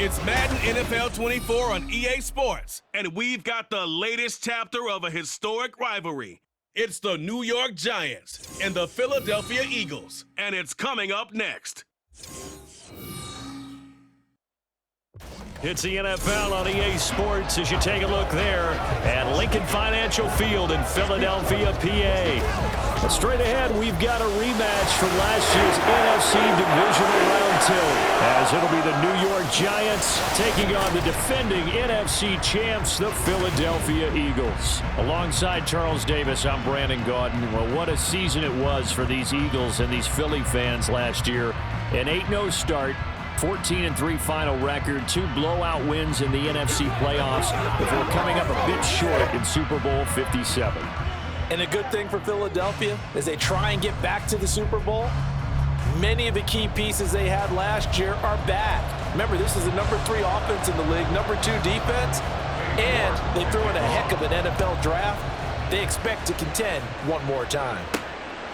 It's Madden NFL 24 on EA Sports, and we've got the latest chapter of a historic rivalry. It's the New York Giants and the Philadelphia Eagles, and it's coming up next. It's the NFL on EA Sports as you take a look there at Lincoln Financial Field in Philadelphia, PA. But straight ahead, we've got a rematch from last year's NFC Divisional Round 2, as it'll be the New York Giants taking on the defending NFC champs, the Philadelphia Eagles. Alongside Charles Davis, I'm Brandon Gaudin. Well, what a season it was for these Eagles and these Philly fans last year. An 8-0 start. 14-3 final record, 2 blowout wins in the NFC playoffs before coming up a bit short in Super Bowl 57. And a good thing for Philadelphia is they try and get back to the Super Bowl. Many of the key pieces they had last year are back. Remember, this is the number 3 offense in the league, number 2 defense, and they threw in a heck of an NFL draft. They expect to contend one more time.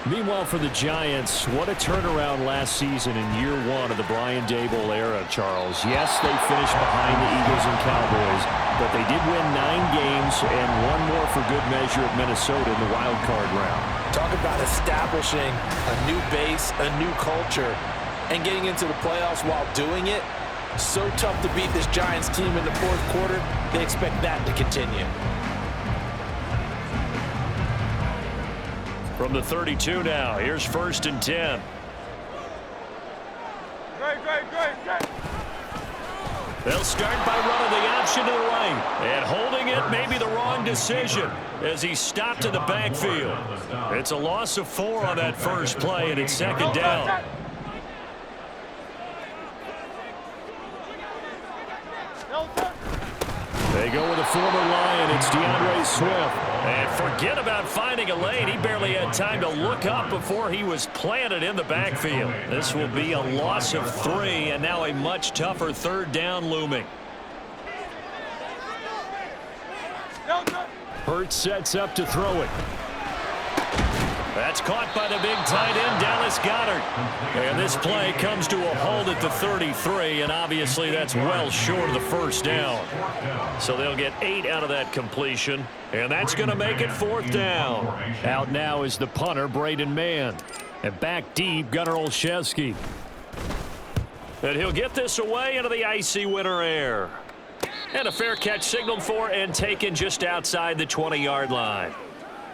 Meanwhile, for the Giants, what a turnaround last season in year 1 of the Brian Daboll era, Charles. Yes, they finished behind the Eagles and Cowboys, but they did win 9 games and 1 more for good measure at Minnesota in the wild card round. Talk about establishing a new base, a new culture, and getting into the playoffs while doing it. So tough to beat this Giants team in the 4th quarter. They expect that to continue. From the 32 now, here's 1st and 10. Great. They'll start by running the option to the right. And holding it may be the wrong decision as he stopped in the backfield. It's a loss of 4 on that first play, and it's 2nd down. They go with a former Lion. It's DeAndre Swift. And forget about finding a lane. He barely had time to look up before he was planted in the backfield. This will be a loss of 3, and now a much tougher 3rd down looming. Hurts sets up to throw it. That's caught by the big tight end, Dallas Goedert. And this play comes to a halt at the 33, and obviously that's well short of the 1st down. So they'll get 8 out of that completion, and that's going to make it 4th down. Out now is the punter, Braden Mann. And back deep, Gunnar Olszewski. And he'll get this away into the icy winter air. And a fair catch signaled for and taken just outside the 20-yard line.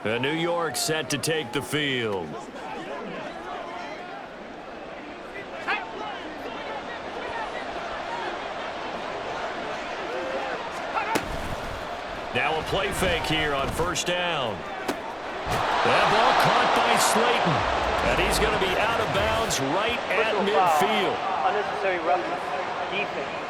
New York set to take the field. Now a play fake here on 1st down. That ball caught by Slayton. And he's going to be out of bounds right at midfield. Unnecessary roughness. Defense.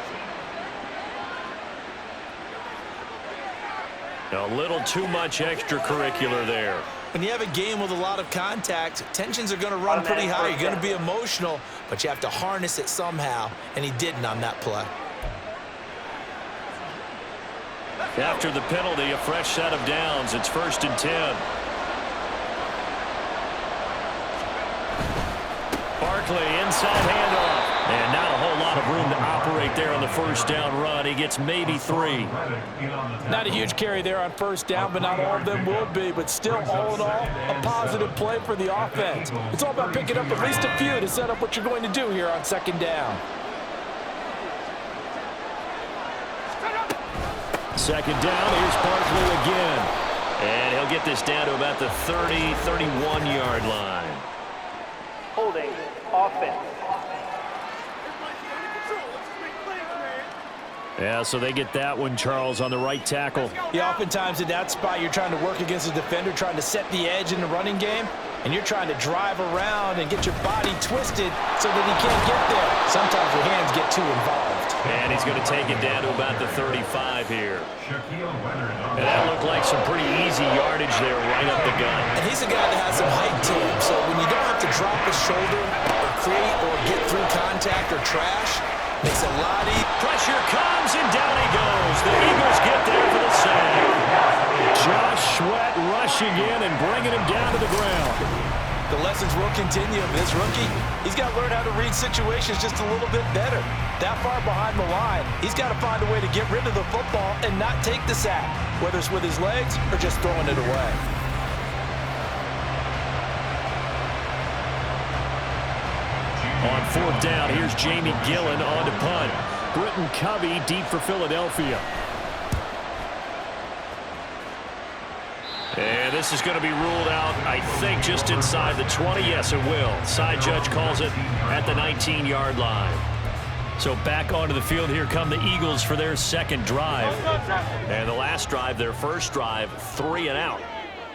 A little too much extracurricular there. When you have a game with a lot of contact, tensions are going to run pretty high. You're going to be emotional, but you have to harness it somehow, and he didn't on that play. After the penalty, a fresh set of downs. It's 1st and 10. Barkley inside handoff. And not a whole lot of room to operate there on the 1st down run. He gets maybe 3. Not a huge carry there on 1st down, but not all of them will be. But still, all in all, a positive play for the offense. It's all about picking up at least a few to set up what you're going to do here on 2nd down. 2nd down, here's Barkley again. And he'll get this down to about the 30, 31-yard line. Holding. Offense. Yeah, so they get that one, Charles, on the right tackle. Yeah, oftentimes in that spot, you're trying to work against a defender, trying to set the edge in the running game, and you're trying to drive around and get your body twisted so that he can't get there. Sometimes your hands get too involved. And he's going to take it down to about the 35 here. And that looked like some pretty easy yardage there right up the gut. And he's a guy that has some height to him, so when you don't have to drop his shoulder or create or get through contact or trash, makes it a lot easier. Pressure comes, and down he goes. The Eagles get there for the sack. Josh Sweat rushing in and bringing him down to the ground. The lessons will continue. This rookie, he's got to learn how to read situations just a little bit better. That far behind the line, he's got to find a way to get rid of the football and not take the sack, whether it's with his legs or just throwing it away. On fourth down, here's Jamie Gillen on to punt. Britton Covey deep for Philadelphia. And this is going to be ruled out, I think, just inside the 20. Yes, it will. Side judge calls it at the 19-yard line. So back onto the field, here come the Eagles for their second drive. And the last drive, their first drive, 3 and out.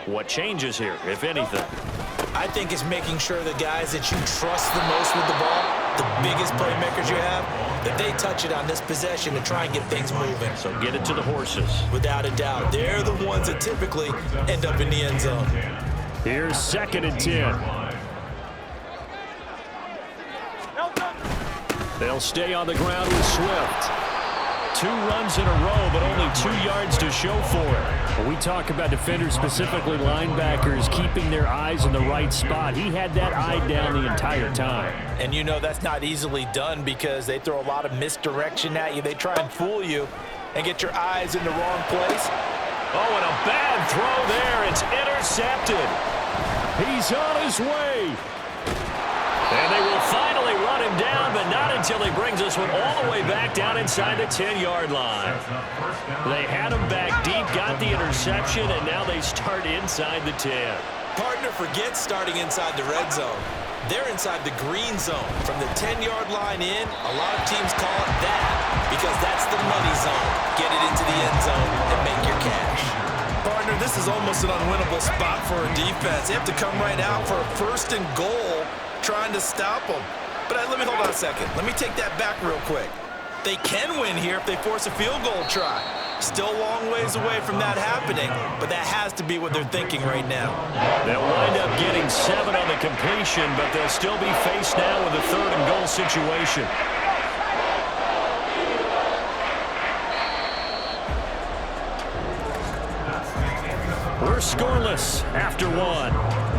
What changes here, if anything? I think it's making sure the guys that you trust the most with the ball, the biggest playmakers you have, that they touch it on this possession to try and get things moving. So get it to the horses. Without a doubt. They're the ones that typically end up in the end zone. Here's 2nd and 10. They'll stay on the ground with Swift. 2 runs in a row, but only 2 yards to show for it. When we talk about defenders, specifically linebackers, keeping their eyes in the right spot, he had that eye down the entire time. And you know that's not easily done because they throw a lot of misdirection at you. They try and fool you and get your eyes in the wrong place. Oh, and a bad throw there. It's intercepted. He's on his way. And they will finally run him down, but not until he brings this one all the way back down inside the 10-yard line. They had him back deep, got the interception, and now they start inside the 10. Partner forgets starting inside the red zone. They're inside the green zone. From the 10-yard line in, a lot of teams call it that because that's the money zone. Get it into the end zone and make your cash. Partner, this is almost an unwinnable spot for a defense. They have to come right out for a 1st and goal, trying to stop them. But let me hold on a second. Let me take that back real quick. They can win here if they force a field goal try. Still a long ways away from that happening, but that has to be what they're thinking right now. They'll wind up getting 7 on the completion, but they'll still be faced now with a 3rd and goal situation. We're scoreless after 1.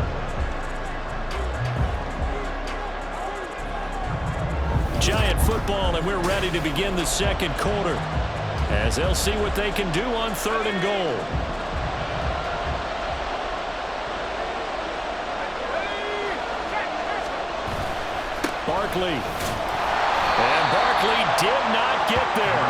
Giant football, and we're ready to begin the second quarter as they'll see what they can do on 3rd and goal. Barkley. And Barkley did not get there.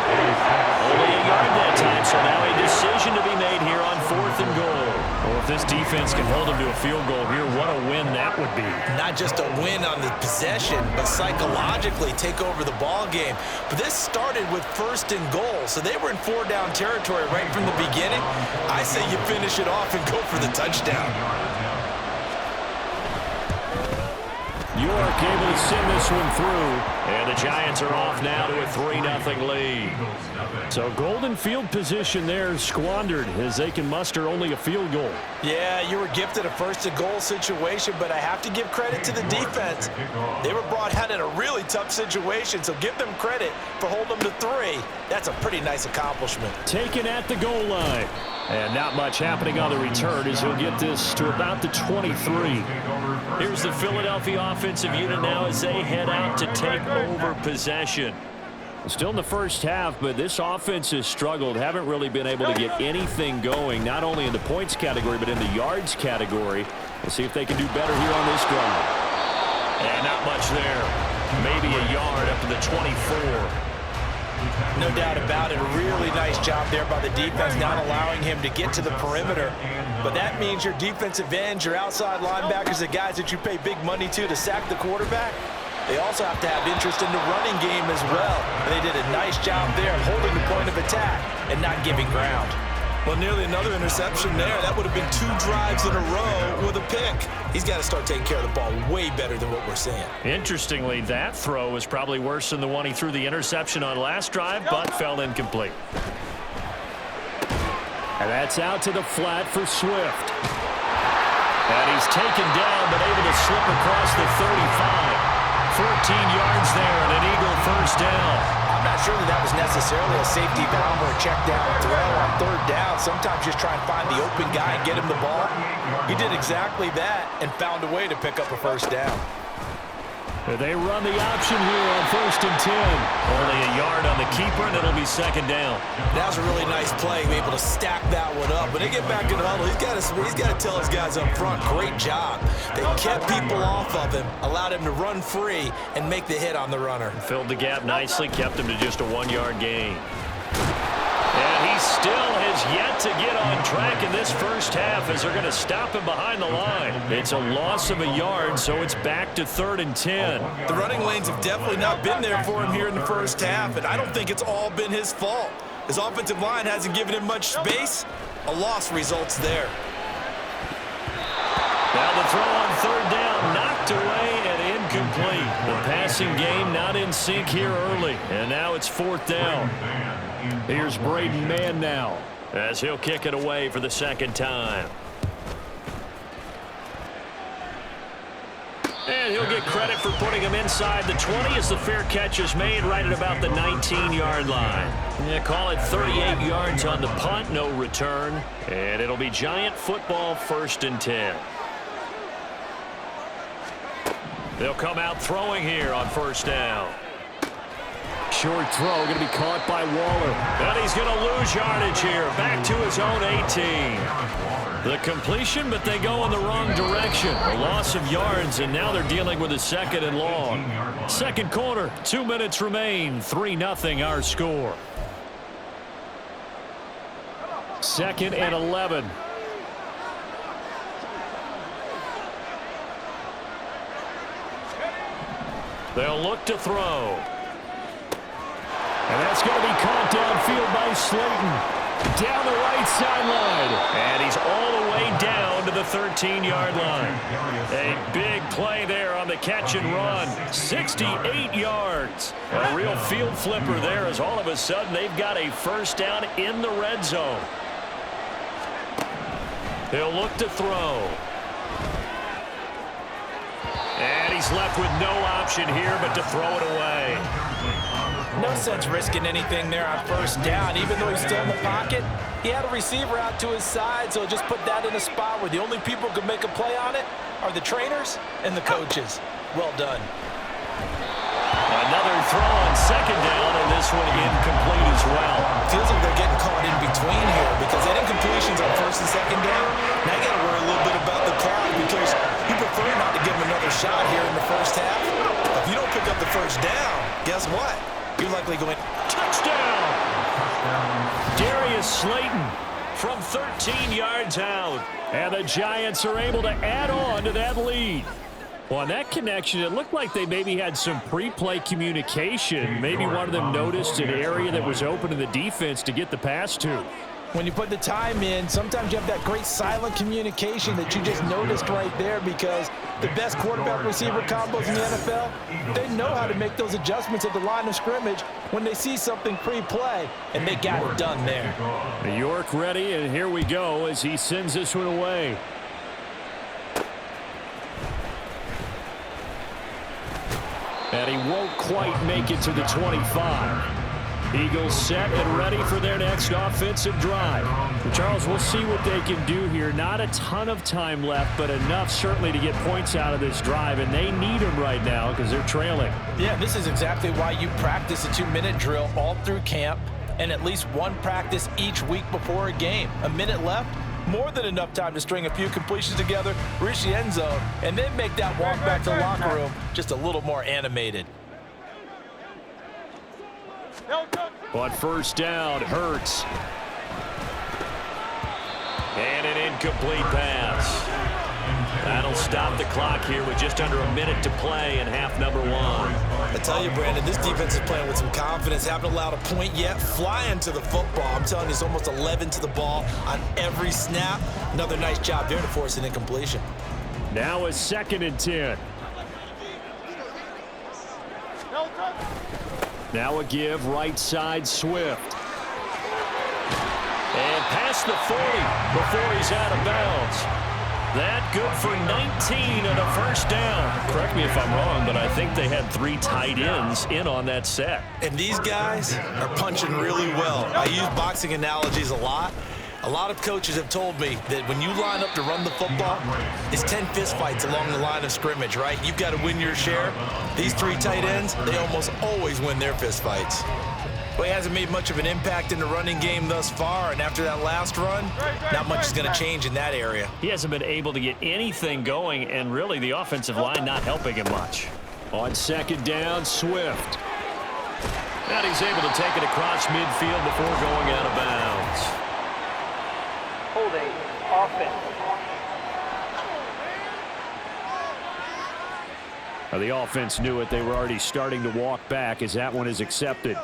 Only a yard that time, so now a decision to be made here on 4th and goal. Well, if this defense can hold them to a field goal here, what a win that would be. Not just a win on the possession, but psychologically take over the ball game. But this started with 1st and goal, so they were in 4-down territory right from the beginning. I say you finish it off and go for the touchdown. York able to send this one through, and the Giants are off now to a 3-0 lead. So golden field position there squandered as they can muster only a field goal. Yeah, you were gifted a 1st and goal situation, but I have to give credit to the defense. They were brought out in a really tough situation, so give them credit for holding them to 3. That's a pretty nice accomplishment. Taken at the goal line. And not much happening on the return as he'll get this to about the 23. Here's the Philadelphia offensive unit now as they head out to take over possession. Still in the first half, but this offense has struggled. Haven't really been able to get anything going, not only in the points category, but in the yards category. We'll see if they can do better here on this drive. And not much there. Maybe a yard up to the 24. No doubt about it. A really nice job there by the defense, not allowing him to get to the perimeter. But that means your defensive ends, your outside linebackers, the guys that you pay big money to sack the quarterback, they also have to have interest in the running game as well. And they did a nice job there of holding the point of attack and not giving ground. Well, nearly another interception there. That would have been 2 drives in a row with a pick. He's got to start taking care of the ball way better than what we're seeing. Interestingly, that throw was probably worse than the one he threw the interception on last drive, but fell incomplete. And that's out to the flat for Swift. And he's taken down, but able to slip across the 35. 14 yards there and an Eagle 1st down. I'm not sure that was necessarily a safety valve or a check down throw on third down. Sometimes just try and find the open guy and get him the ball. He did exactly that and found a way to pick up a first down. They run the option here on 1st and 10. Only a yard on the keeper, and it'll be 2nd down. That was a really nice play, be able to stack that one up. When they get back in the huddle, he's got to tell his guys up front, great job. They kept people off of him, allowed him to run free and make the hit on the runner. Filled the gap nicely, kept him to just a 1-yard gain. And he still has yet to get on track in this first half as they're going to stop him behind the line. It's a loss of a yard, so it's back to 3rd and 10. The running lanes have definitely not been there for him here in the first half, and I don't think it's all been his fault. His offensive line hasn't given him much space. A loss results there. Now the throw on 3rd down, knocked away and incomplete. The passing game not in sync here early, and now it's 4th down. Here's Braden Mann now as he'll kick it away for the 2nd time. And he'll get credit for putting him inside the 20 as the fair catch is made right at about the 19-yard line. Yeah, call it 38 yards on the punt, no return. And it'll be Giant football 1st and 10. They'll come out throwing here on 1st down. Short throw going to be caught by Waller. And he's going to lose yardage here. Back to his own 18. The completion, but they go in the wrong direction. A loss of yards, and now they're dealing with a 2nd and long. 2nd quarter, 2 minutes remain. 3-0 our score. 2nd and 11. They'll look to throw. And that's going to be caught downfield by Slayton. Down the right sideline. And he's all the way down to the 13-yard line. A big play there on the catch and run. 68 yards. A real field flipper there as all of a sudden they've got a first down in the red zone. He'll look to throw. And he's left with no option here but to throw it away. No sense risking anything there on first down. Even though he's still in the pocket, he had a receiver out to his side, so just put that in a spot where the only people who can make a play on it are the trainers and the coaches. Well done. Another throw on 2nd down, and this one incomplete as well. Feels like they're getting caught in between here because they had incompletions on 1st and 2nd down. Now you got to worry a little bit about the clock because you prefer not to give them another shot here in the first half. If you don't pick up the first down, guess what? You're likely going touchdown. Darius Slayton from 13 yards out. And the Giants are able to add on to that lead. Well, on that connection, it looked like they maybe had some pre-play communication. Maybe one of them noticed an area that was open to the defense to get the pass to. When you put the time in, sometimes you have that great silent communication that you just noticed right there because the best quarterback-receiver combos in the NFL, they know how to make those adjustments at the line of scrimmage when they see something pre-play, and they got it done there. York ready, and here we go as he sends this one away. And he won't quite make it to the 25. Eagles set and ready for their next offensive drive. Charles, we'll see what they can do here. Not a ton of time left, but enough certainly to get points out of this drive, and they need them right now because they're trailing. Yeah, this is exactly why you practice a 2-minute drill all through camp and at least one practice each week before a game. A minute left, more than enough time to string a few completions together, reach the end zone, and then make that walk back to the locker room just a little more animated. On first down, Hurts. And an incomplete pass. That'll stop the clock here with just under a minute to play in half number 1. I tell you, Brandon, this defense is playing with some confidence. Haven't allowed a point yet. Flying to the football. I'm telling you, it's almost 11 to the ball on every snap. Another nice job there to force an incompletion. Now a 2nd and 10. Now a give, right side, Swift. And past the 40 before he's out of bounds. That good for 19 and a first down. Correct me if I'm wrong, but I think they had 3 tight ends in on that set. And these guys are punching really well. I use boxing analogies a lot. A lot of coaches have told me that when you line up to run the football, it's 10 fistfights along the line of scrimmage, right? You've got to win your share. These 3 tight ends, they almost always win their fistfights. Well, he hasn't made much of an impact in the running game thus far, and after that last run, not much is going to change in that area. He hasn't been able to get anything going, and really the offensive line not helping him much. On second down, Swift. And he's able to take it across midfield before going out of bounds. Holding offense. Now, the offense knew it. They were already starting to walk back as that one is accepted.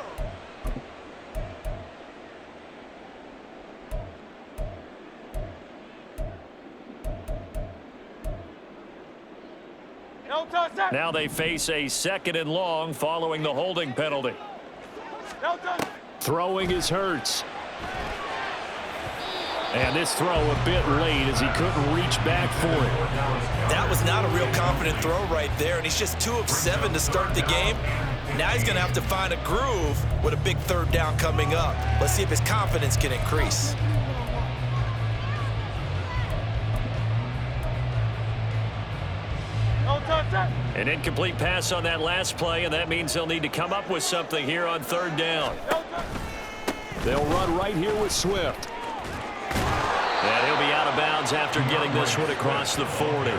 No touchdown. Now they face a 2nd and long following the holding penalty. No touchdown. Throwing is Hurts. And this throw a bit late as he couldn't reach back for it. That was not a real confident throw right there, and he's just 2 of 7 to start the game. Now he's going to have to find a groove with a big 3rd down coming up. Let's see if his confidence can increase. No touchdown. An incomplete pass on that last play, and that means they'll need to come up with something here on 3rd down. No touchdown. They'll run right here with Swift. And he'll be out of bounds after getting this one across the 40.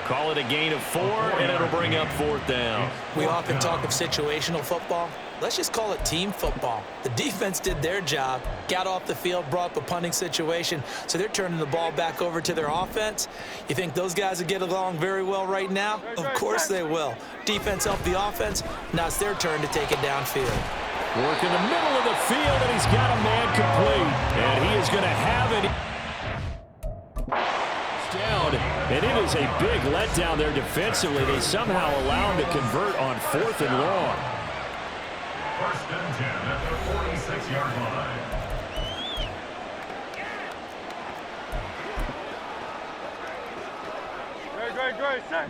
Call it a gain of 4, and it'll bring up 4th down. We often talk of situational football. Let's just call it team football. The defense did their job, got off the field, brought up a punting situation, so they're turning the ball back over to their offense. You think those guys will get along very well right now? Of course they will. Defense helped the offense. Now it's their turn to take it downfield. Work in the middle of the field, and he's got a man complete. And he is going to have it. Down, and it is a big letdown there defensively. They somehow allow him to convert on 4th and long. 1st and 10 at the 46-yard line. Great, set.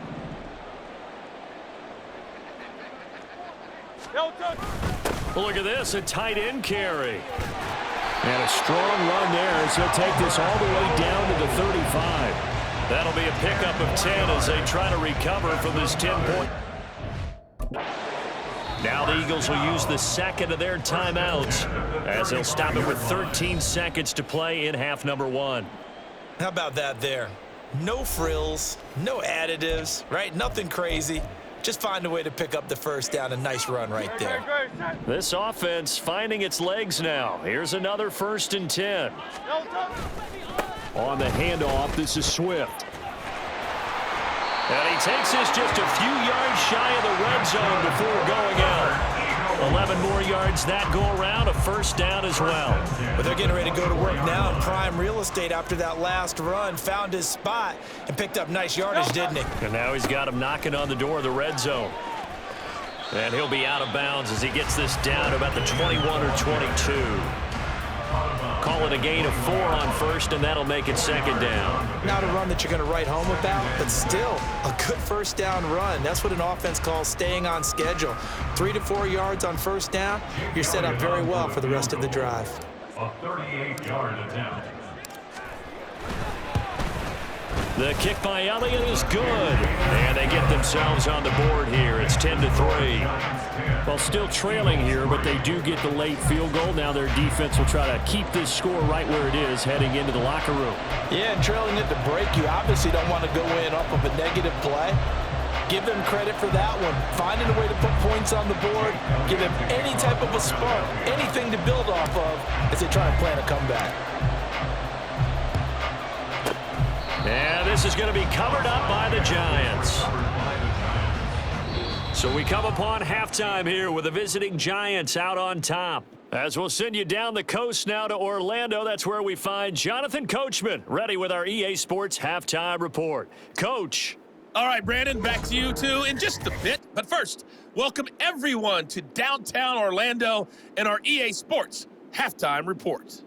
No touchdown. Well, look at this, a tight end carry. And a strong run there as he'll take this all the way down to the 35. That'll be a pickup of 10 as they try to recover from this 10-point. Now the Eagles will use the 2nd of their timeouts as they'll stop it with 13 seconds to play in half number 1. How about that there? No frills, no additives, right? Nothing crazy. Just find a way to pick up the 1st down. A nice run right there. This offense finding its legs now. Here's another 1st and 10. On the handoff, this is Swift. And he takes this just a few yards shy of the red zone before going out. 11 more yards that go around, a 1st down as well. But they're getting ready to go to work now in prime real estate after that last run. Found his spot and picked up nice yardage, didn't he? And now he's got him knocking on the door of the red zone. And he'll be out of bounds as he gets this down to about the 21 or 22. Call it a gain of 4 on 1st, and that'll make it 2nd down. Not a run that you're going to write home about, but still a good 1st down run. That's what an offense calls staying on schedule. 3 to 4 yards on 1st down, you're set up very well for the rest of the drive. A 38-yard attempt. The kick by Elliott is good. And they get themselves on the board here. It's 10-3. Well, still trailing here, but they do get the late field goal. Now their defense will try to keep this score right where it is heading into the locker room. Yeah, and trailing at the break, you obviously don't want to go in off of a negative play. Give them credit for that one. Finding a way to put points on the board. Give them any type of a spark, anything to build off of as they try and plan a comeback. And this is going to be covered up by the Giants. So we come upon halftime here with the visiting Giants out on top. As we'll send you down the coast now to Orlando, that's where we find Jonathan Coachman, ready with our EA Sports halftime report. Coach. All right, Brandon, back to you two in just a bit. But first, welcome everyone to downtown Orlando and our EA Sports halftime report.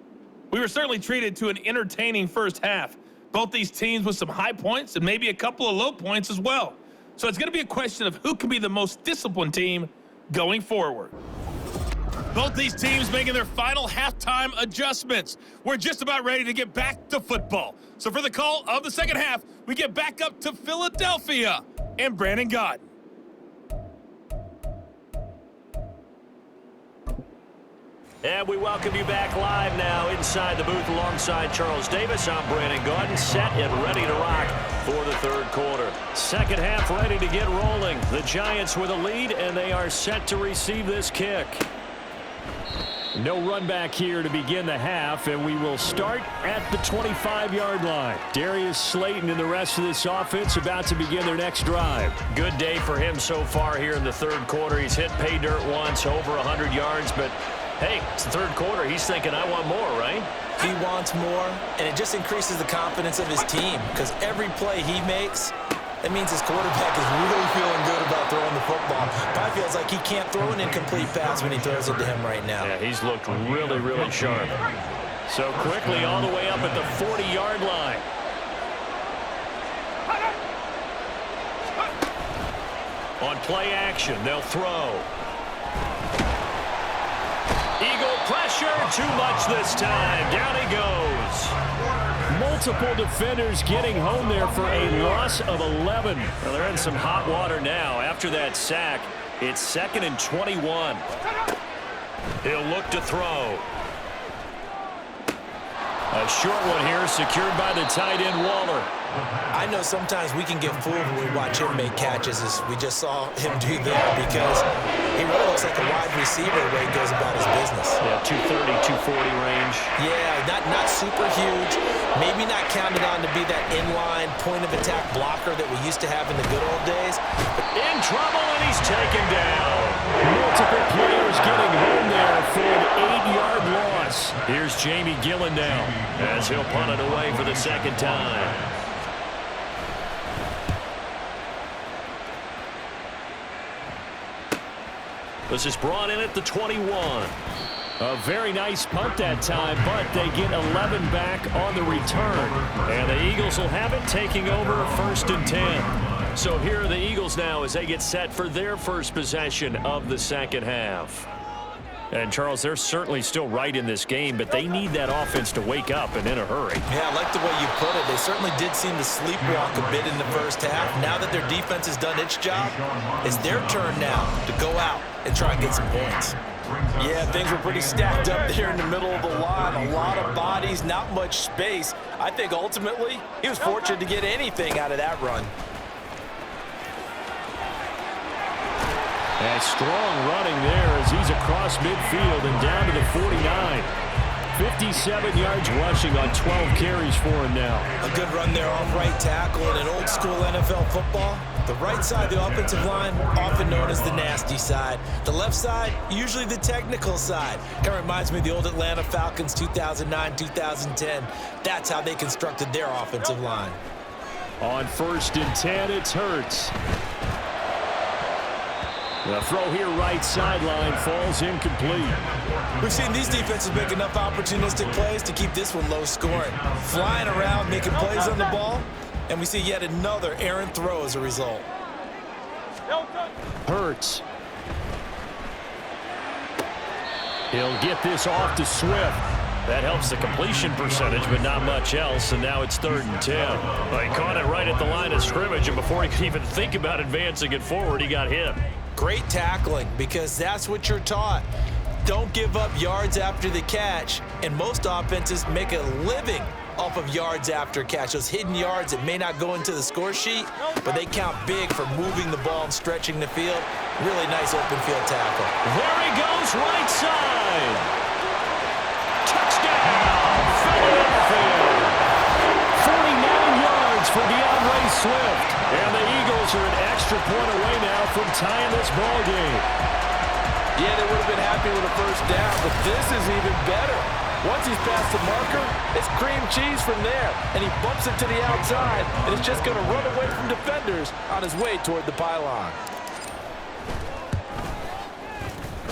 We were certainly treated to an entertaining first half. Both these teams with some high points and maybe a couple of low points as well. So it's going to be a question of who can be the most disciplined team going forward. Both these teams making their final halftime adjustments. We're just about ready to get back to football. So for the call of the second half, we get back up to Philadelphia and Brandon Gott. And we welcome you back live now inside the booth alongside Charles Davis. I'm Brandon Gott, set and ready to rock for the third quarter. Second half ready to get rolling. The Giants with a lead, and they are set to receive this kick. No run back here to begin the half, and we will start at the 25-yard line. Darius Slayton and the rest of this offense about to begin their next drive. Good day for him so far here in the third quarter. He's hit pay dirt once, over 100 yards, but hey, it's the third quarter. He's thinking, I want more, right? He wants more, and it just increases the confidence of his team because every play he makes, that means his quarterback is really feeling good about throwing the football. Probably feels like he can't throw an incomplete pass when he throws it to him right now. Yeah, he's looked really, really sharp. So quickly all the way up at the 40-yard line. On play action, they'll throw. Eagle pressure, too much this time. Down he goes. Multiple defenders getting home there for a loss of 11. Well, they're in some hot water now. After that sack, it's 2nd and 21. He'll look to throw. A short one here, secured by the tight end Waller. I know sometimes we can get fooled when we watch him make catches, as we just saw him do there, because he really looks like a wide receiver the way he goes about his business. Yeah, 230, 240 range. Yeah, not super huge. Maybe not counted on to be that inline point-of-attack blocker that we used to have in the good old days. In trouble, and he's taken down. Multiple players getting home there for an 8-yard loss. Here's Jamie Gillendow as he'll punt it away for the second time. This is brought in at the 21. A very nice punt that time, but they get 11 back on the return. And the Eagles will have it, taking over 1st and 10. So here are the Eagles now as they get set for their first possession of the second half. And, Charles, they're certainly still right in this game, but they need that offense to wake up and in a hurry. Yeah, I like the way you put it. They certainly did seem to sleepwalk a bit in the first half. Now that their defense has done its job, it's their turn now to go out and try and get some points. Yeah, things were pretty stacked up there in the middle of the line. A lot of bodies, not much space. I think ultimately he was fortunate to get anything out of that run. And strong running there as he's across midfield and down to the 49. 57 yards rushing on 12 carries for him now. A good run there off right tackle in an old school NFL football. The right side of the offensive line, often known as the nasty side. The left side, usually the technical side. Kind of reminds me of the old Atlanta Falcons 2009, 2010. That's how they constructed their offensive line. On 1st and 10, it's Hurts. The throw here right sideline falls incomplete. We've seen these defenses make enough opportunistic plays to keep this one low scoring. Flying around, making plays on the ball, and we see yet another errant throw as a result. Hurts. He'll get this off to Swift. That helps the completion percentage, but not much else, and now it's 3rd and 10. Well, he caught it right at the line of scrimmage, and before he could even think about advancing it forward, he got hit. Great tackling, because that's what you're taught. Don't give up yards after the catch, and most offenses make a living off of yards after catch. Those hidden yards that may not go into the score sheet, but they count big for moving the ball and stretching the field. Really nice open field tackle. There he goes, right side. Touchdown, Philadelphia. 49 yards for DeAndre Swift. And the Eagles are an extra point away now from tying this ball game. Yeah, they would have been happy with a first down, but this is even better. Once he's past the marker, it's cream cheese from there, and he bumps it to the outside, and it's just going to run away from defenders on his way toward the pylon.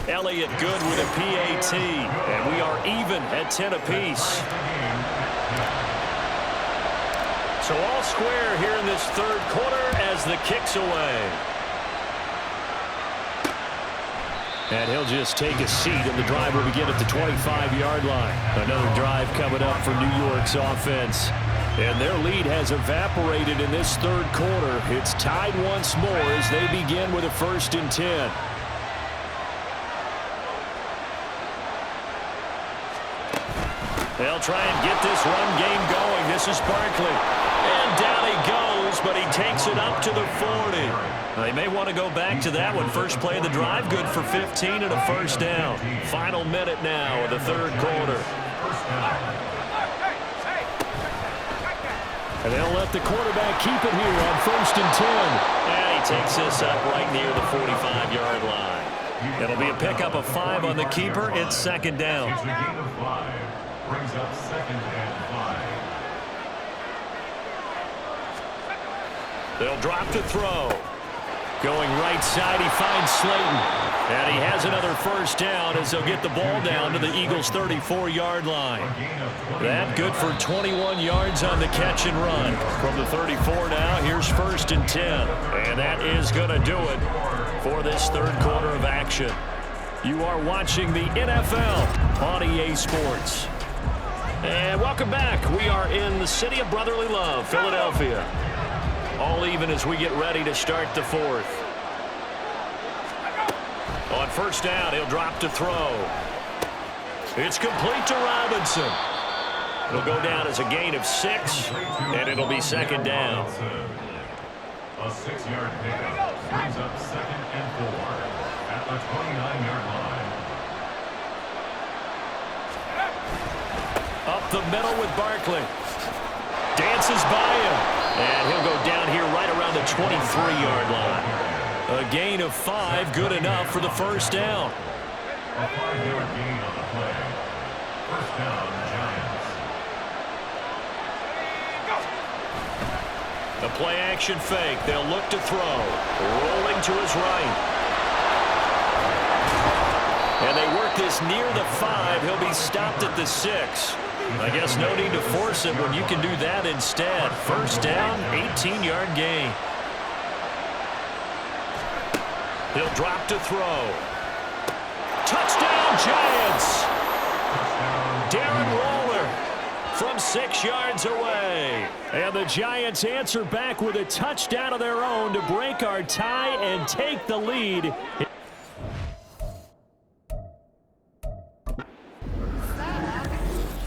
Elliott good with a PAT, and we are even at 10 apiece. So all square here in this third quarter as the kick's away. And he'll just take a seat, and the drive will begin at the 25-yard line. Another drive coming up for New York's offense. And their lead has evaporated in this third quarter. It's tied once more as they begin with a 1st and 10. They'll try and get this run game going. This is Barkley. And down he goes, but he takes it up to the 40. They may want to go back to that one. First play of the drive, good for 15 and a 1st down. Final minute now of the third quarter. And they'll let the quarterback keep it here on 1st and 10. And he takes this up right near the 45-yard line. It'll be a pickup of 5 on the keeper. It's 2nd down. It's a gain of 5. Brings up 2nd and 5. They'll drop to throw. Going right side, he finds Slayton. And he has another 1st down as they'll get the ball down to the Eagles' 34-yard line. That good for 21 yards on the catch and run. From the 34 now, here's 1st and 10. And that is going to do it for this third quarter of action. You are watching the NFL on EA Sports. And welcome back. We are in the city of brotherly love, Philadelphia. All even as we get ready to start the 4th. On 1st down, he'll drop to throw. It's complete to Robinson. It'll go down as a gain of 6, and it'll be 2nd down. A 6-yard pickup brings up 2nd and 4 at the 29-yard line. Up the middle with Barkley. Dances by him. And he'll go down here right around the 23-yard line. A gain of 5, good enough for the 1st down. A 5-yard gain on the play. 1st down, Giants. The play action fake. They'll look to throw. Rolling to his right. And they work this near the 5. He'll be stopped at the 6. I guess no need to force it when you can do that instead. 1st down, 18-yard gain. He'll drop to throw. Touchdown, Giants! Darren Waller from 6 yards away. And the Giants answer back with a touchdown of their own to break our tie and take the lead.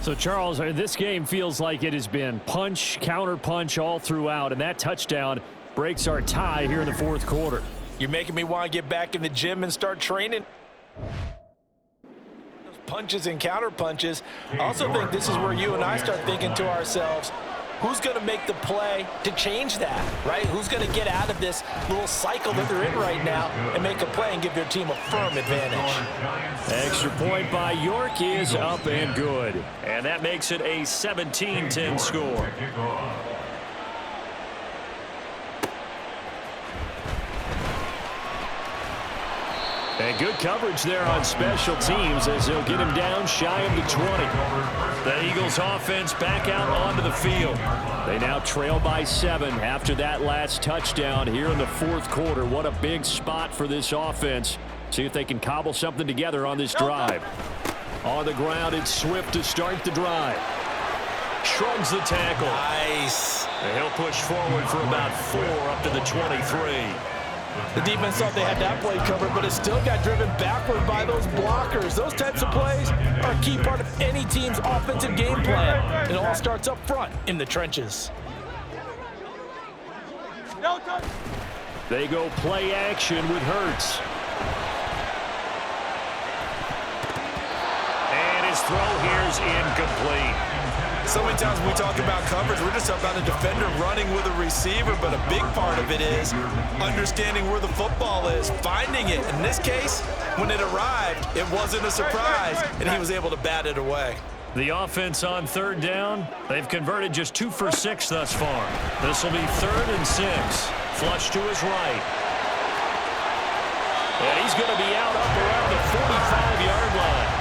So, Charles, this game feels like it has been punch, counter punch all throughout, and that touchdown breaks our tie here in the 4th quarter. You're making me want to get back in the gym and start training. Those punches and counter punches. I also think this is where you and I start thinking to ourselves, who's going to make the play to change that, right? Who's going to get out of this little cycle that they're in right now and make a play and give their team a firm advantage? Extra point by York is up and good. And that makes it a 17-10 score. And good coverage there on special teams as they'll get him down shy of the 20. The Eagles offense back out onto the field. They now trail by 7 after that last touchdown here in the 4th quarter. What a big spot for this offense. See if they can cobble something together on this drive. On the ground, it's Swift to start the drive. Shrugs the tackle. Nice. And he'll push forward for about 4 up to the 23. The defense thought they had that play covered, but it still got driven backward by those blockers. Those types of plays are a key part of any team's offensive game plan. It all starts up front in the trenches. They go play action with Hurts. And his throw here is incomplete. So many times when we talk about coverage, we're just about a defender running with a receiver, but a big part of it is understanding where the football is, finding it. In this case, when it arrived, it wasn't a surprise, and he was able to bat it away. The offense on 3rd down, they've converted just 2 for 6 thus far. This will be 3rd and 6. Flush to his right. And he's going to be out up around the 45-yard line.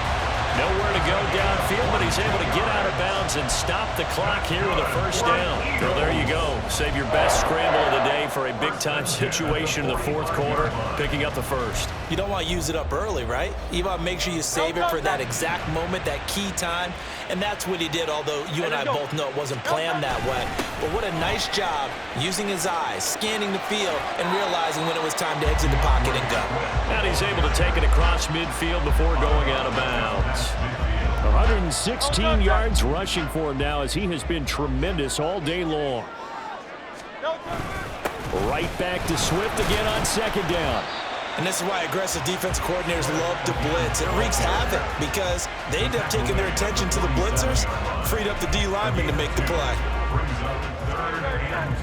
Nowhere to go downfield, but he's able to get out of bounds and stop the clock here with a first down. Well, there you go. Save your best scramble of the day for a big-time situation in the fourth quarter, picking up the first. You don't want to use it up early, right? You want to make sure you save it for that exact moment, that key time, and that's what he did, although you and I both know it wasn't planned that way. But what a nice job using his eyes, scanning the field, and realizing when it was time to exit the pocket and go. And he's able to take it across midfield before going out of bounds. 116 yards rushing for him now as he has been tremendous all day long. Right back to Swift again on second down. And this is why aggressive defense coordinators love to blitz. It wreaks havoc because they end up taking their attention to the blitzers, freed up the D lineman to make the play. Brings up 3rd and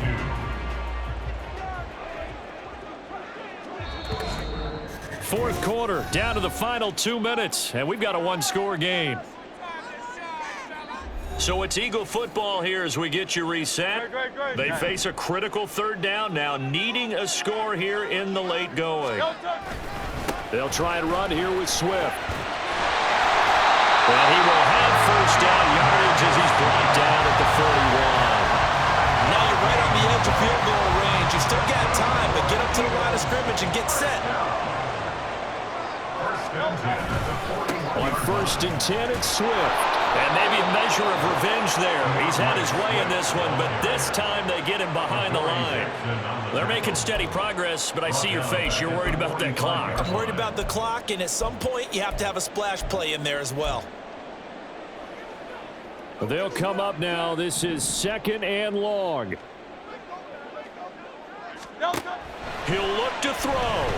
2. Fourth quarter, down to the final 2 minutes, and we've got a one-score game. So it's Eagle football here as we get you reset. They face a critical third down now, needing a score here in the late going. They'll try and run here with Swift. And he will have first down yardage as he's brought down at the 41. Now you're right on the edge of field goal range. You still got time, but get up to the line of scrimmage and get set. On 1st and 10, it's Swift. And maybe a measure of revenge there. He's had his way in this one, but this time they get him behind the line. They're making steady progress, but I see your face. You're worried about that clock. I'm worried about the clock, and at some point you have to have a splash play in there as well. They'll come up now. This is 2nd and long. He'll look to throw.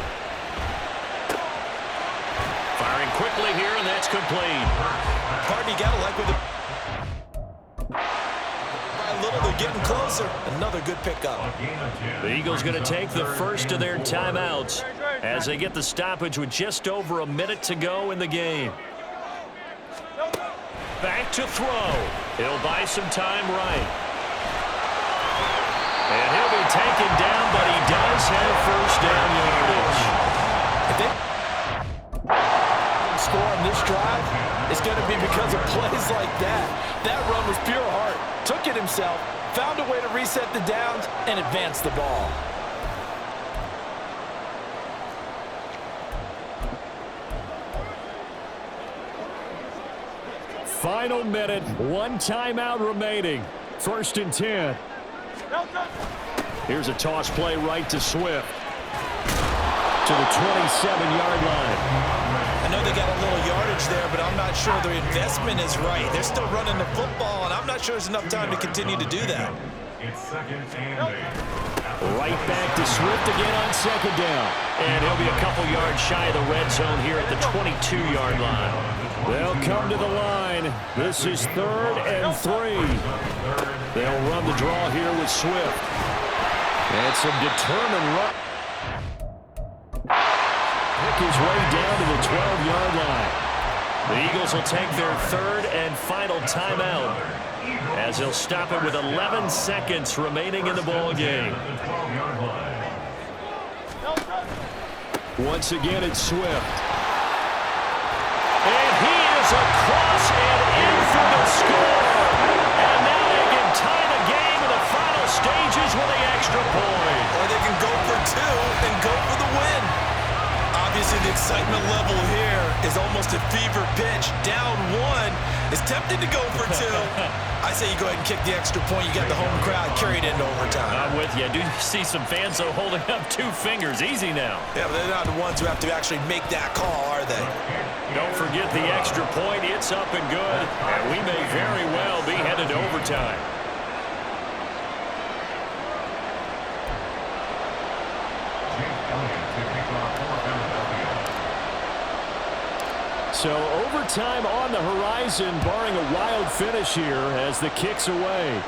Firing quickly here, and that's complete. Pardon, you gotta like with it. By a little, they're getting closer. Another good pickup. The Eagles going to take the first of their timeouts as they get the stoppage with just over a minute to go in the game. Back to throw. He'll buy some time right. And he'll be taken down, but he does have first down yardage. If they score on this drive, it's going to be because of plays like that. That run was pure heart. Took it himself, found a way to reset the downs, and advance the ball. Final minute, 1 timeout remaining. 1st and 10. Here's a toss play right to Swift. To the 27-yard line. I know they got a little yardage there, but I'm not sure their investment is right. They're still running the football, and I'm not sure there's enough time to continue to do that. It's 2nd and 8. Right back to Swift again on second down. And he'll be a couple yards shy of the red zone here at the 22-yard line. They'll come to the line. This is 3rd and 3. They'll run the draw here with Swift. And some determined run. Pick his way down to the 12-yard line. The Eagles will take their 3rd and final timeout as they'll stop it with 11 seconds remaining in the ball game. Once again, it's Swift. And he is across and in for the score. And now they can tie the game in the final stages with the extra point. Or they can go for 2 and go for the win. Obviously, the excitement level here is almost a fever pitch. Down 1 is tempted to go for 2. I say you go ahead and kick the extra point. You got the home crowd carried into overtime. I'm with you. I do see some fans, though, holding up 2 fingers. Easy now. Yeah, but they're not the ones who have to actually make that call, are they? Don't forget the extra point. It's up and good. And we may very well be headed to overtime. So overtime on the horizon, barring a wild finish here as the kick's away.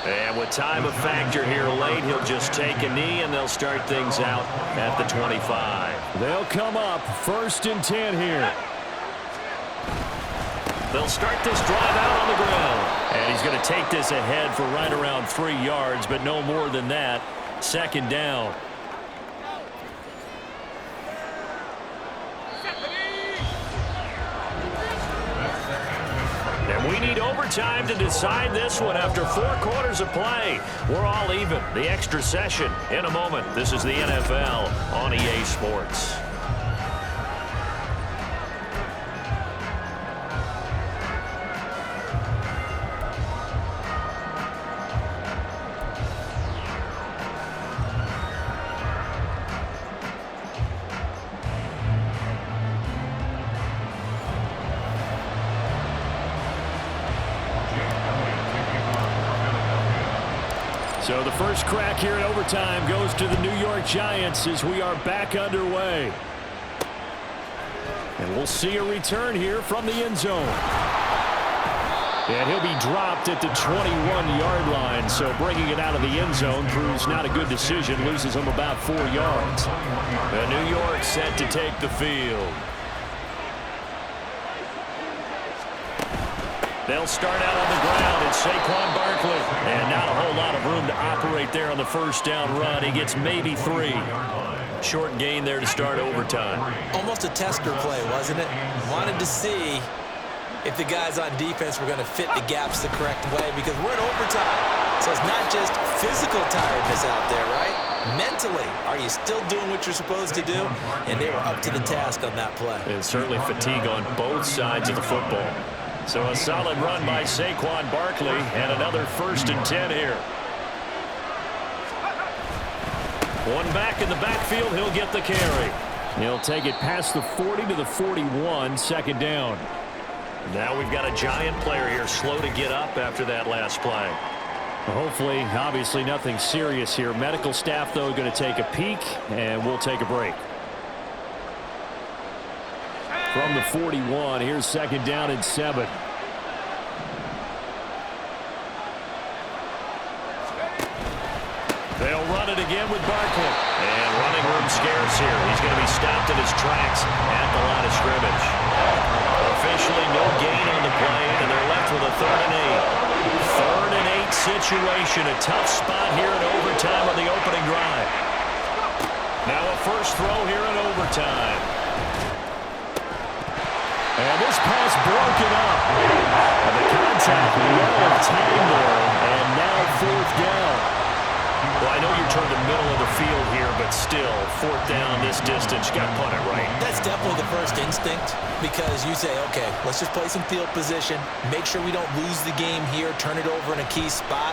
And with time a factor here late, he'll just take a knee and they'll start things out at the 25. They'll come up 1st and 10 here. They'll start this drive out on the ground. And he's going to take this ahead for right around 3 yards, but no more than that. 2nd down. overtime to decide this one after 4 quarters of play. We're all even. The extra session in a moment. This is the NFL on EA Sports. So the first crack here in overtime goes to the New York Giants as we are back underway. And we'll see a return here from the end zone. And he'll be dropped at the 21-yard line, so bringing it out of the end zone proves not a good decision, loses him about 4 yards. And New York set to take the field. They'll start out on the ground. It's Saquon Barkley. And not a whole lot of room to operate there on the first down run. He gets maybe 3. Short gain there to start overtime. Almost a tester play, wasn't it? Wanted to see if the guys on defense were going to fit the gaps the correct way, because we're in overtime. So it's not just physical tiredness out there, right? Mentally, are you still doing what you're supposed to do? And they were up to the task on that play. And certainly fatigue on both sides of the football. So a solid run by Saquon Barkley, and another 1st and 10 here. One back in the backfield, he'll get the carry. He'll take it past the 40 to the 41, 2nd down. Now we've got a Giant player here slow to get up after that last play. Hopefully, obviously nothing serious here. Medical staff, though, going to take a peek, and we'll take a break. From the 41, here's 2nd down and 7. They'll run it again with Barkley. And running room scarce here. He's going to be stopped in his tracks at the line of scrimmage. Officially no gain on the play, and they're left with a 3rd and 8. 3rd and 8 situation. A tough spot here in overtime on the opening drive. Now a first throw here in overtime. And this pass broken up. And the contact well timed there. And now 4th down. Well, I know you're toward the middle of the field here, but still, 4th down this distance. You got to punt it right. That's definitely the first instinct, because you say, okay, let's just play some field position, make sure we don't lose the game here, turn it over in a key spot.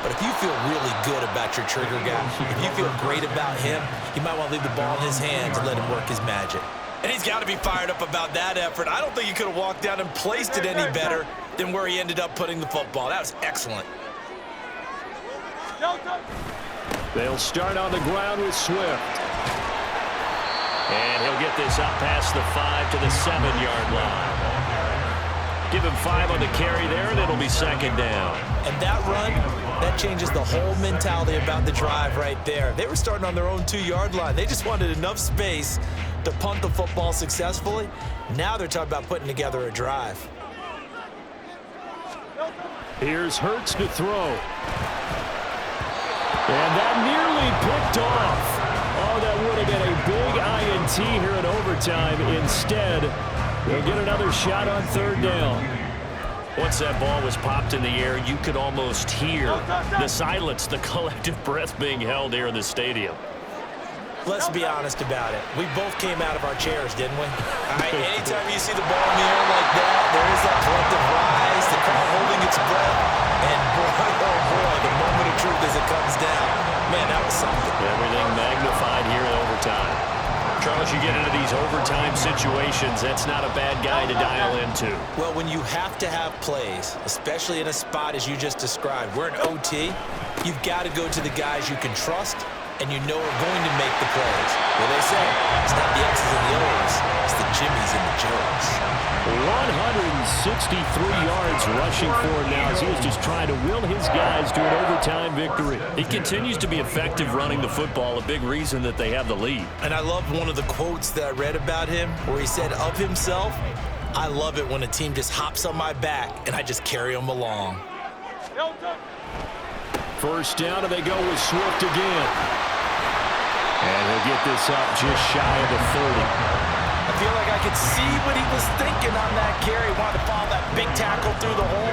But if you feel really good about your trigger guy, if you feel great about him, you might want to leave the ball in his hands and let him work his magic. And he's got to be fired up about that effort. I don't think he could have walked down and placed it any better than where he ended up putting the football. That was excellent. They'll start on the ground with Swift. And he'll get this up past the 5 to the 7-yard line. Give him 5 on the carry there, and it'll be 2nd down. And that run, that changes the whole mentality about the drive right there. They were starting on their own 2-yard line. They just wanted enough space to punt the football successfully. Now they're talking about putting together a drive. Here's Hurts to throw. And that nearly picked off. Oh, that would have been a big INT here in overtime. Instead, they'll get another shot on 3rd down. Once that ball was popped in the air, you could almost hear the silence, the collective breath being held here in the stadium. Let's be honest about it. We both came out of our chairs, didn't we? All right, anytime you see the ball in the air like that, there is that collective rise, the crowd holding its breath, and boy, oh boy, the moment of truth as it comes down. Man, that was something. Everything magnified here in overtime. Charles, you get into these overtime situations, that's not a bad guy to dial into. Well, when you have to have plays, especially in a spot as you just described, we're in OT, you've got to go to the guys you can trust and you know are going to make the plays. Well, they say it's not the X's and the O's, it's the Jimmys and the Joes. 163 yards rushing forward now as he was just trying to will his guys to an overtime victory. He continues to be effective running the football, a big reason that they have the lead. And I love one of the quotes that I read about him where he said of himself, I love it when a team just hops on my back and I just carry them along. First down, and they go with Swift again. And he'll get this up just shy of the 30. I feel like I could see what he was thinking on that carry. Wanted to follow that big tackle through the hole.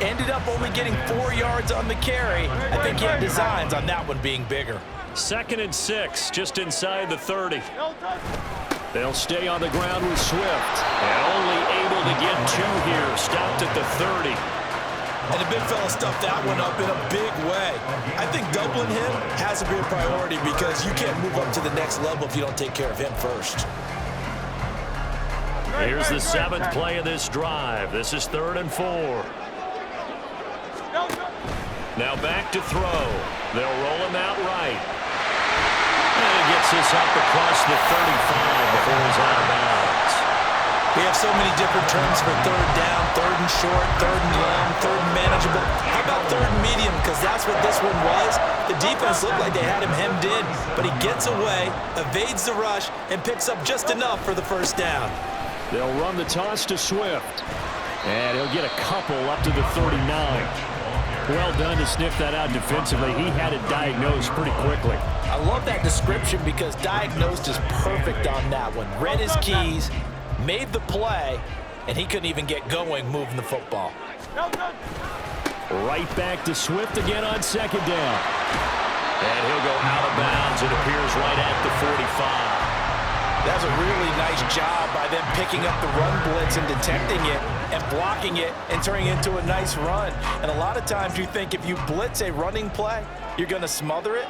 Ended up only getting 4 yards on the carry. I think he had designs on that one being bigger. 2nd and 6, just inside the 30. No touch. They'll stay on the ground with Swift. And only able to get 2 here. Stopped at the 30. And the big fella stuffed that one up in a big way. I think doubling him has to be a priority because you can't move up to the next level if you don't take care of him first. Here's the 7th play of this drive. This is 3rd and 4. No touch. Now back to throw. They'll roll him out right. And he gets this up across the 35 before he's out of bounds. We have so many different terms for 3rd down, 3rd and short, 3rd and long, 3rd and manageable. How about 3rd and medium? Because that's what this one was. The defense looked like they had him hemmed in, but he gets away, evades the rush, and picks up just enough for the 1st down. They'll run the toss to Swift. And he'll get a couple up to the 39. Well done to sniff that out defensively. He had it diagnosed pretty quickly. I love that description because diagnosed is perfect on that one. Read his keys, made the play, and he couldn't even get going moving the football. No touch. Right back to Swift again on 2nd down. And he'll go out of bounds. It appears right at the 45. That's a really nice job by them picking up the run blitz and detecting it and blocking it and turning it into a nice run. And a lot of times you think if you blitz a running play, you're going to smother it.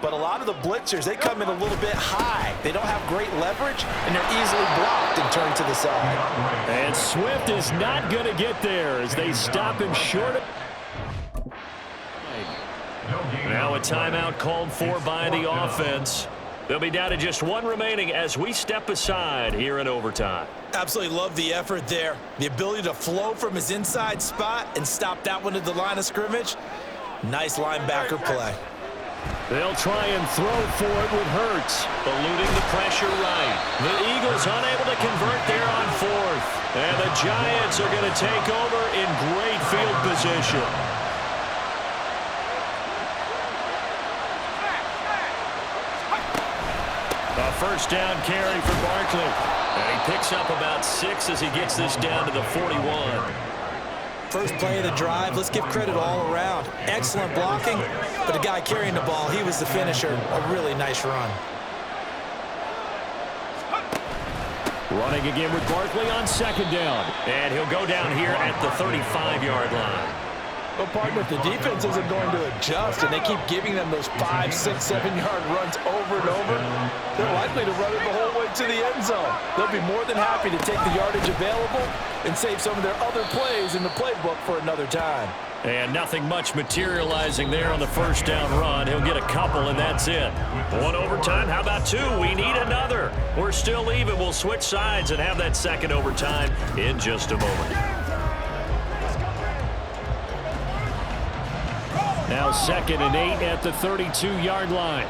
But a lot of the blitzers, they come in a little bit high. They don't have great leverage, and they're easily blocked and turned to the side. And Swift is not going to get there as they stop him short of... Now a timeout called for by the offense. They'll be down to just 1 remaining as we step aside here in overtime. Absolutely love the effort there. The ability to flow from his inside spot and stop that one at the line of scrimmage. Nice linebacker play. They'll try and throw for it with Hurts, eluding the pressure right. The Eagles unable to convert there on 4th. And the Giants are going to take over in great field position. A 1st down carry for Barkley. And he picks up about 6 as he gets this down to the 41. First play of the drive, let's give credit all around. Excellent blocking, but the guy carrying the ball, he was the finisher. A really nice run. Running again with Barkley on 2nd down. And he'll go down here at the 35-yard line. Well, partner, if the defense isn't going to adjust and they keep giving them those 5, 6, 7-yard runs over and over, they're likely to run it the whole way to the end zone. They'll be more than happy to take the yardage available and save some of their other plays in the playbook for another time. And nothing much materializing there on the 1st down run. He'll get a couple, and that's it. 1 overtime. How about 2? We need another. We're still even. We'll switch sides and have that 2nd overtime in just a moment. Now 2nd and 8 at the 32-yard line.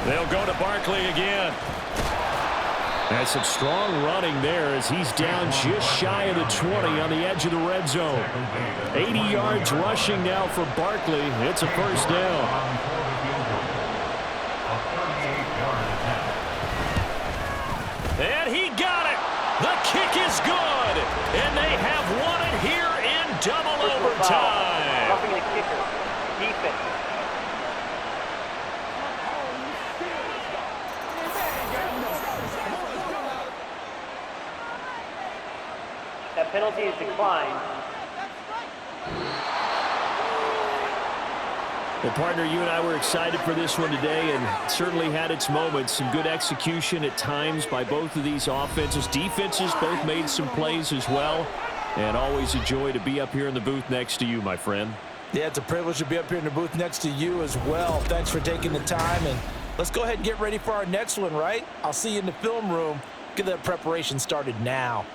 They'll go to Barkley again. And some strong running there as he's down just shy of the 20 on the edge of the red zone. 80 yards rushing now for Barkley. It's a 1st down. And he got it. The kick is good. And they have won it here in double overtime. Roughing the kicker. Defense. That penalty is declined. Well, partner, you and I were excited for this one today and certainly had its moments. Some good execution at times by both of these offenses. Defenses both made some plays as well. And always a joy to be up here in the booth next to you, my friend. Yeah, it's a privilege to be up here in the booth next to you as well. Thanks for taking the time. And let's go ahead and get ready for our next one, right? I'll see you in the film room. Get that preparation started now.